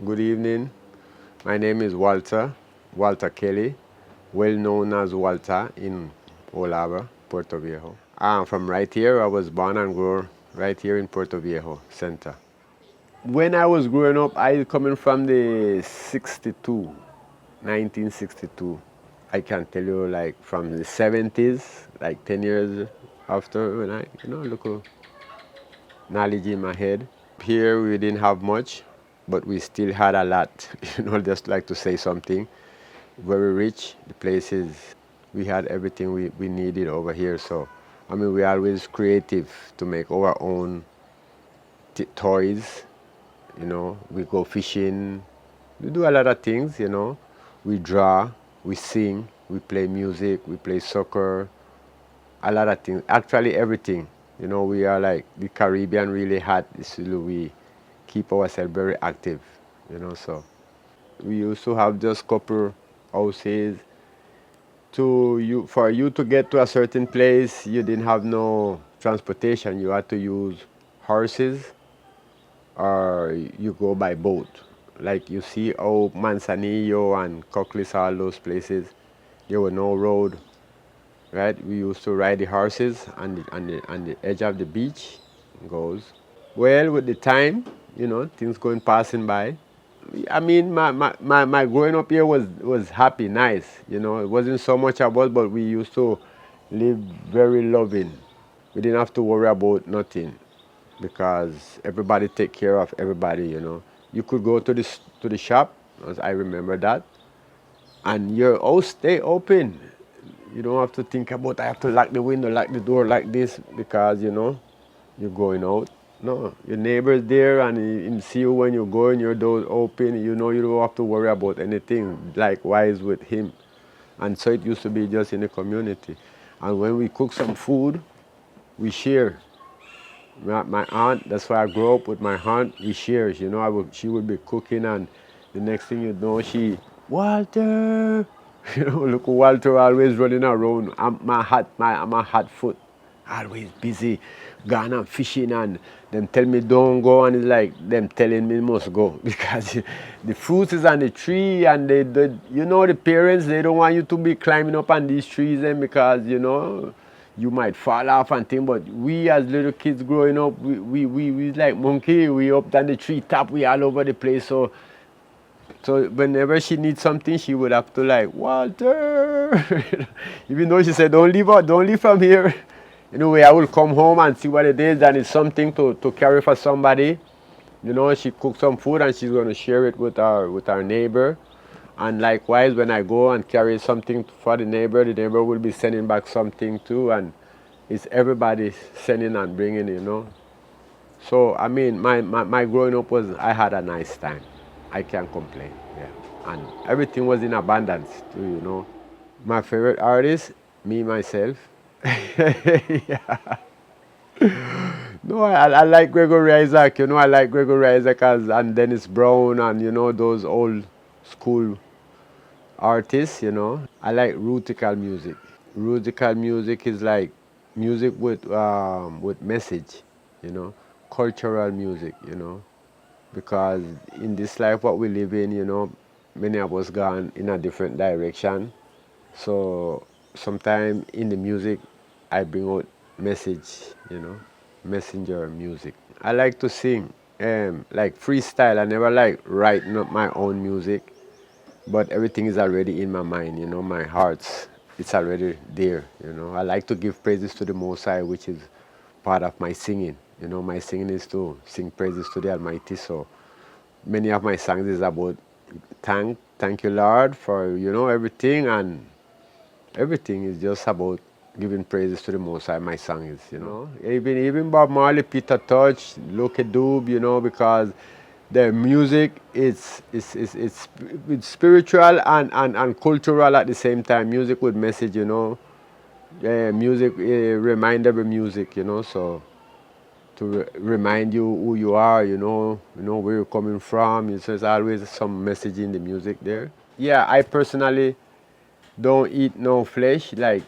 Good evening. My name is Walta Kelly, well known as Walta in Wolaba, Puerto Viejo. I'm from right here. I was born and grew right here in Puerto Viejo Center. When I was growing up, I coming from the 62, 1962. I can tell you like from the 70s, like 10 years after when I, look at knowledge in my head. Here we didn't have much, but we still had a lot. Just like to say something. Very rich. The places we had everything we needed over here. So, I mean, we always creative to make our own toys. We go fishing. We do a lot of things. We draw, we sing, we play music, we play soccer. A lot of things. Actually, everything. We are like the Caribbean really hot. We keep ourselves very active. So we used to have just couple houses. For you to get to a certain place, you didn't have no transportation. You had to use horses or you go by boat. Like you see, Manzanillo and Coclis, all those places, there were no road, right? We used to ride the horses on the edge of the beach. Goes well with the time, things going passing by. I mean, my growing up here was happy, nice. It wasn't so much about, but we used to live very loving. We didn't have to worry about nothing because everybody take care of everybody. You could go to the shop, as I remember that, and your house stay open. You don't have to think about I have to lock the window, lock the door like this because you're going out. No, your neighbor's there and he see you when you're going, your door open. You don't have to worry about anything. Likewise with him. And so it used to be just in the community. And when we cook some food, we share. My aunt, that's why I grew up with my aunt, we share. She would be cooking and the next thing you know, Walter! Look, Walter always running around. I'm a hot foot. Always busy, gone and fishing and them tell me don't go and it's like them telling me must go because the fruit is on the tree and the parents, they don't want you to be climbing up on these trees and because you might fall off and thing, but we as little kids growing up, we like monkey, we up on the tree top, we all over the place. So whenever she needs something, she would have to like, Walter. Even though she said, don't leave from here. Anyway, I will come home and see what it is, and it's something to carry for somebody. She cooks some food and she's going to share it with our neighbor. And likewise, when I go and carry something for the neighbor will be sending back something too. And it's everybody sending and bringing. So, I mean, my growing up I had a nice time. I can't complain, yeah. And everything was in abundance too. My favorite artist, me, myself. Yeah. No, I like Gregory Isaac. I like Gregory Isaac and Dennis Brown and those old school artists. I like rootical music. Rootical music is like music with message. Cultural music. Because in this life what we live in, many of us gone in a different direction. So sometimes in the music I bring out message, messenger music. I like to sing, like freestyle. I never like writing up my own music, but everything is already in my mind, my heart's, it's already there, I like to give praises to the Most High, which is part of my singing. My singing is to sing praises to the Almighty. So many of my songs is about thank you Lord for everything, and everything is just about giving praises to the Most High. My song is. Even Bob Marley, Peter Tosh, Loke Doob, because the music it's spiritual and cultural at the same time. Music with message, music remind every music, so to remind you who you are, where you're coming from. So there's always some message in the music there. Yeah, I personally don't eat no flesh, like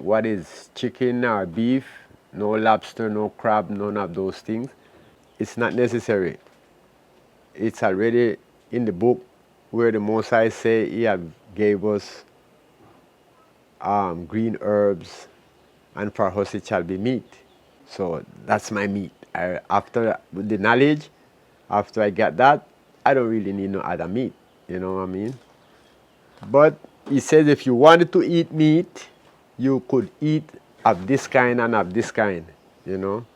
what is chicken or beef, no lobster, no crab, none of those things. It's not necessary. It's already in the book where the Most High say He have gave us green herbs, and for us it shall be meat. So that's my meat. After the knowledge, after I get that, I don't really need no other meat. You know what I mean? But He says if you wanted to eat meat, you could eat of this kind and of this kind. You know?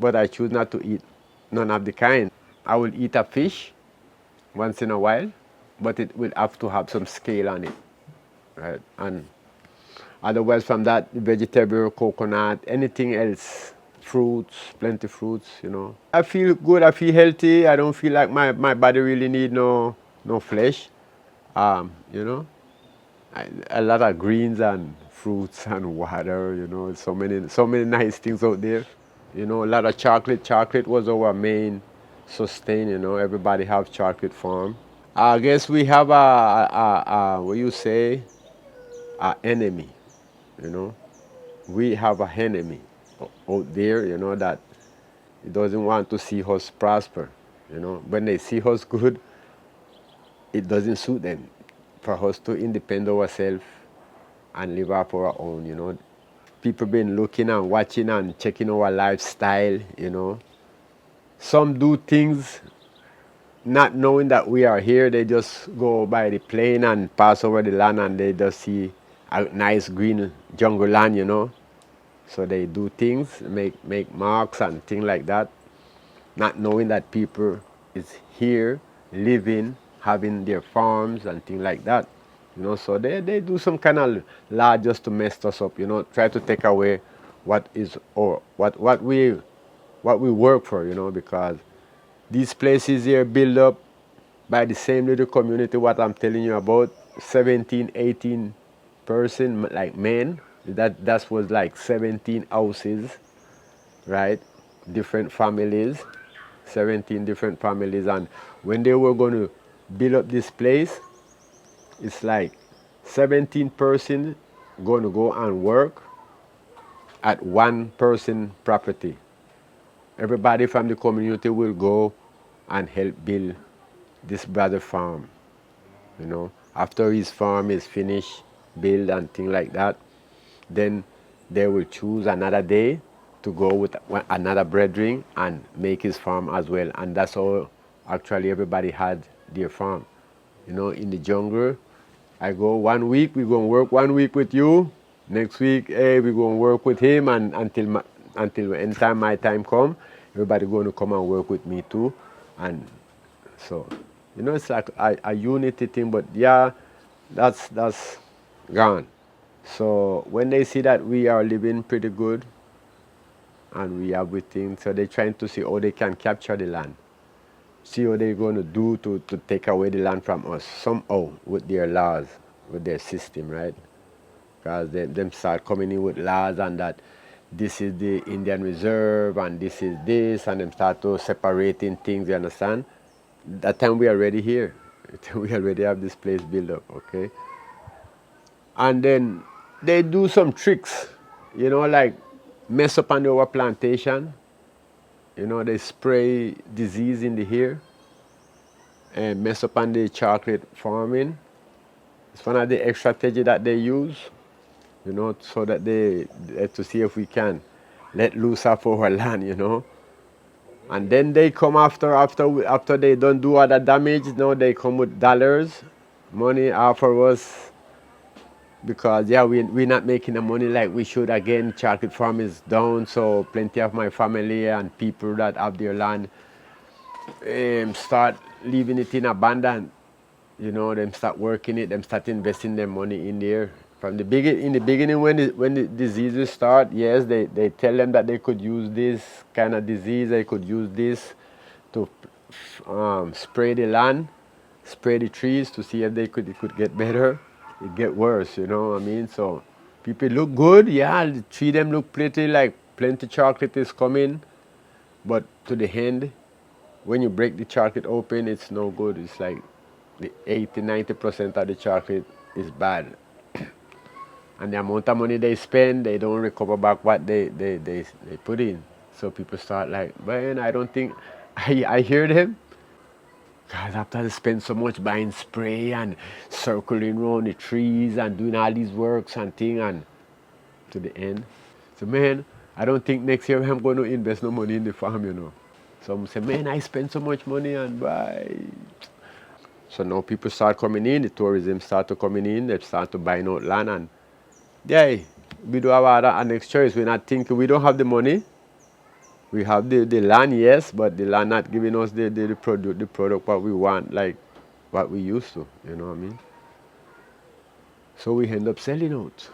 But I choose not to eat none of the kind. I will eat a fish once in a while, but it will have to have some scale on it, right? And otherwise, from that, vegetable, coconut, anything else, fruits, plenty fruits, you know. I feel good. I feel healthy. I don't feel like my body really need no flesh. You know, a lot of greens and fruits and water. You know, so many nice things out there. You know, a lot of chocolate. Chocolate was our main sustain. You know, everybody have chocolate farm. I guess we have what you say, a enemy. You know, we have a enemy out there. You know that he doesn't want to see us prosper. You know, when they see us good, it doesn't suit them for us to independ ourselves and live up our own. You know, people been looking and watching and checking our lifestyle. You know, some do things not knowing that we are here. They just go by the plane and pass over the land and they just see a nice green jungle land, you know. So they do things, make marks and things like that, not knowing that people is here living, having their farms and things like that. You know, so they do some kind of law just to mess us up, you know, try to take away what is or what we work for, you know, because these places here built up by the same little community what I'm telling you about, 17, 18 person, like men. That was like 17 houses, right? Different families, 17 different families. And when they were going to build up this place, it's like 17 person going to go and work at one person property. Everybody from the community will go and help build this brother farm. You know, after his farm is finished, built and things like that, then they will choose another day to go with another brethren and make his farm as well. And that's how actually everybody had their farm. You know, in the jungle, I go 1 week, we're going to work 1 week with you. Next week, hey, we're going to work with him, and until anytime my time come, everybody going to come and work with me too. And so, you know, it's like a unity thing, but yeah, that's gone. So when they see that we are living pretty good and we have everything, so they're trying to see how they can capture the land. See what they're going to do to take away the land from us somehow with their laws, with their system, right? Because them start coming in with laws and that this is the Indian Reserve and this is this, and them start to separating things, you understand? That time we are already here. We already have this place built up, okay? And then they do some tricks, you know, like mess up on our plantation. You know, they spray disease in the air and mess up on the chocolate farming. It's one of the strategy that they use, you know, so that they to see if we can let loose off our land, you know. And then they come after they don't do all the damage. You they come with dollars, money offer us because yeah, we're not making the money like we should. Again, chocolate farm is down, so plenty of my family and people that have their land start leaving it in abandon. You know, them start working it, them start investing their money in there. From the in the beginning, when the diseases start, yes, they tell them that they could use this kind of disease, they could use this to spray the land, spray the trees to see if it could get better. It get worse, you know what I mean? So people look good, yeah, the tree them look pretty, like plenty chocolate is coming, but to the end, when you break the chocolate open, it's no good. It's like the 80-90% of the chocolate is bad. And the amount of money they spend, they don't recover back what they put in. So people start like, man, I don't think, I hear them. Because after they spend so much buying spray and circling around the trees and doing all these works and thing and to the end. So man, I don't think next year I'm going to invest no money in the farm, you know. Some say, man, I spend so much money and buy. So now people start coming in, the tourism start to coming in, they start to buying out land and yeah, we do have our next choice. We're not thinking we don't have the money. We have the land, yes, but the land not giving us the product what we want, like what we used to, you know what I mean? So we end up selling out.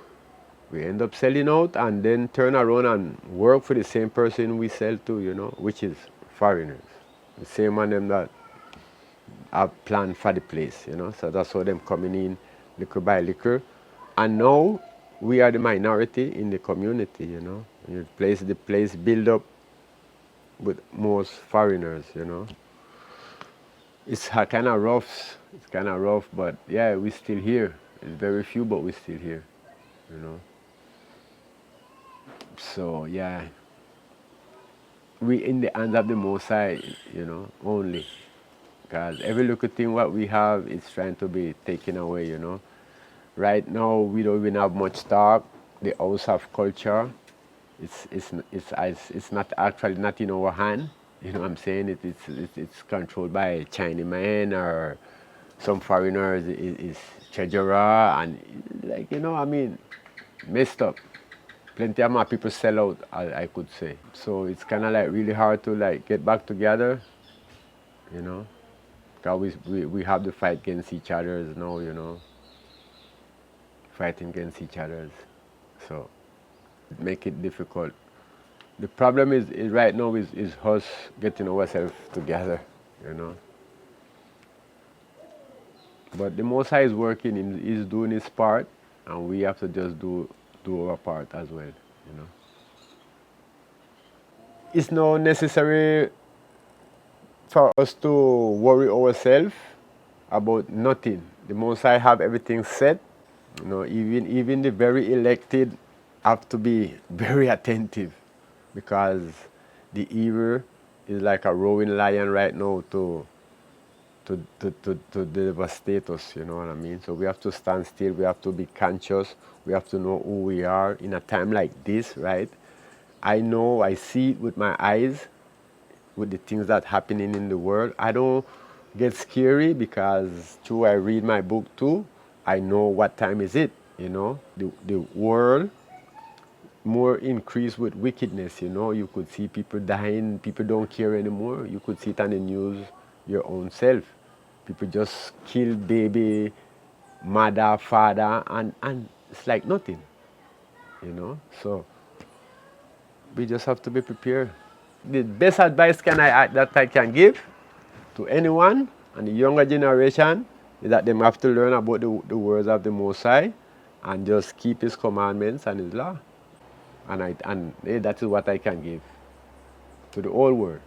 We end up selling out and then turn around and work for the same person we sell to, you know, which is foreigners. The same one them that have planned for the place, you know. So that's how them coming in liquor by liquor. And now we are the minority in the community, you know. The place build up with most foreigners, you know. It's kind of rough. It's kind of rough, but yeah, we're still here. It's very few, but we're still here, you know. So yeah, we in the hands of the Most High, you know, only. Because every little thing what we have is trying to be taken away, you know. Right now we don't even have much stock. The house of culture, it's not actually not in our hand. You know what I'm saying? It's controlled by Chinaman or some foreigners is treasurer and like you know I mean messed up. Plenty of my people sell out, I could say. So it's kind of like really hard to like get back together, you know. Cause we have to fight against each other now, you know. Fighting against each other, so it make it difficult. The problem is right now is us getting ourselves together, you know. But the Most High is working, he's doing his part, and we have to just do our part as well, you know. It's not necessary for us to worry ourselves about nothing. The Most High have everything set. You know, even the very elected have to be very attentive because the evil is like a roaring lion right now to devastate us, you know what I mean? So we have to stand still, we have to be conscious, we have to know who we are in a time like this, right? I know, I see it with my eyes, with the things that happening in the world. I don't get scary because through I read my book too, I know what time is it, you know? The world more increased with wickedness, you know? You could see people dying, people don't care anymore. You could see it on the news your own self. People just kill baby, mother, father, and it's like nothing, you know? So we just have to be prepared. The best advice that I can give to anyone and the younger generation is that they have to learn about the words of the Most High and just keep His commandments and His law. And that is what I can give to the whole world.